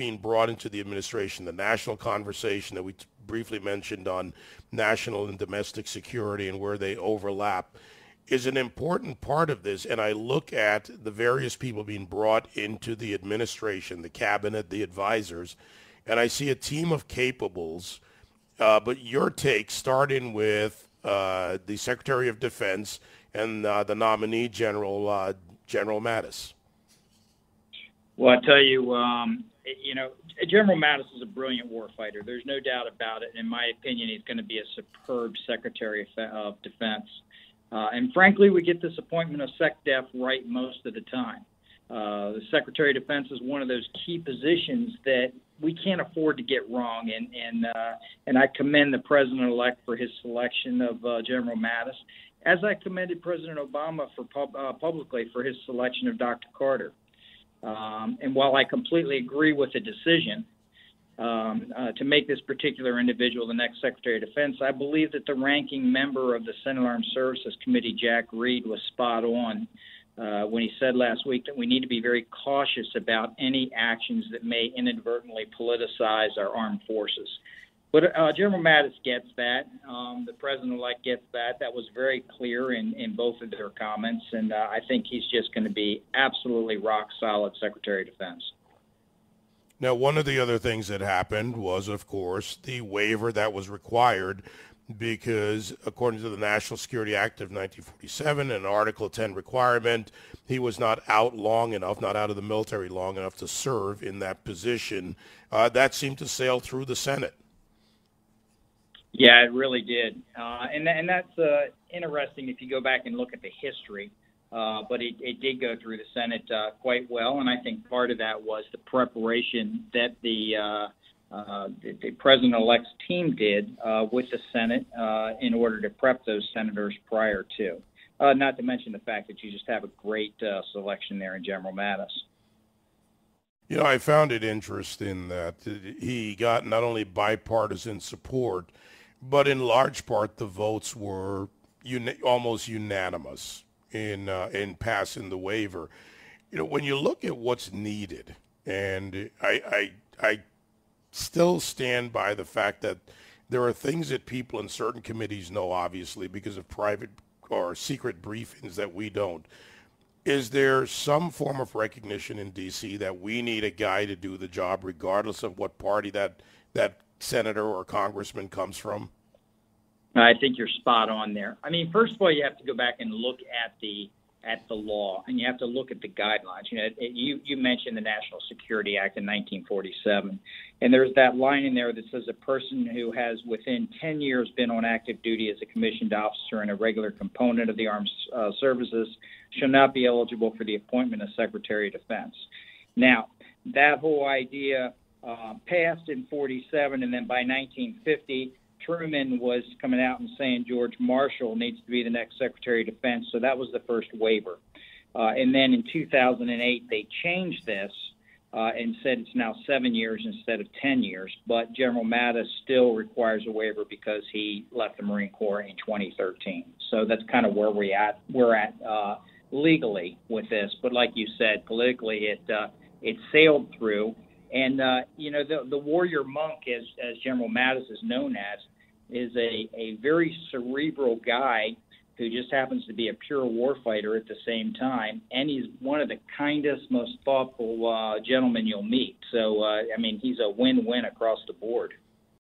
being brought into the administration, the national conversation that we briefly mentioned on national and domestic security and where they overlap, is an important part of this. And I look at the various people being brought into the administration, the cabinet, the advisors, and I see a team of capables. But your take, starting with the Secretary of Defense and the nominee, General Mattis. Well, I tell you, General Mattis is a brilliant warfighter. There's no doubt about it. In my opinion, he's going to be a superb Secretary of Defense. And frankly, we get this appointment of SecDef right most of the time. The Secretary of Defense is one of those key positions that we can't afford to get wrong. And I commend the President-elect for his selection of General Mattis, as I commended President Obama for publicly for his selection of Dr. Carter. And while I completely agree with the decision to make this particular individual the next Secretary of Defense, I believe that the ranking member of the Senate Armed Services Committee, Jack Reed, was spot on when he said last week that we need to be very cautious about any actions that may inadvertently politicize our armed forces. But General Mattis gets that. The President-elect gets that. That was very clear in both of their comments, and I think he's just going to be absolutely rock-solid Secretary of Defense. Now, one of the other things that happened was, of course, the waiver that was required because, according to the National Security Act of 1947, an Article 10 requirement, he was not out long enough, not out of the military long enough to serve in that position. That seemed to sail through the Senate. Yeah, it really did. And that's interesting if you go back and look at the history. But it did go through the Senate quite well, and I think part of that was the preparation that the President-elect's team did with the Senate in order to prep those senators prior to. Not to mention the fact that you just have a great selection there in General Mattis. You know, I found it interesting that he got not only bipartisan support, but in large part the votes were almost unanimous in passing the waiver. You know, when you look at what's needed, and I still stand by the fact that there are things that people in certain committees know, obviously, because of private or secret briefings that we don't. Is there some form of recognition in D.C. that we need a guy to do the job regardless of what party that senator or congressman comes from? I think you're spot on there. I mean, first of all, you have to go back and look at the law, and you have to look at the guidelines. You know, you mentioned the National Security Act in 1947, and there's that line in there that says a person who has within 10 years been on active duty as a commissioned officer and a regular component of the armed services shall not be eligible for the appointment of Secretary of Defense. Now, that whole idea passed in 47, and then by 1950, Truman was coming out and saying George Marshall needs to be the next Secretary of Defense, so that was the first waiver. And then in 2008, they changed this and said it's now 7 years instead of 10 years, but General Mattis still requires a waiver because he left the Marine Corps in 2013. So that's kind of where we're at legally with this. But like you said, politically it sailed through. And, the warrior monk, as General Mattis is known as, is a very cerebral guy who just happens to be a pure warfighter at the same time. And he's one of the kindest, most thoughtful gentlemen you'll meet. So, he's a win-win across the board.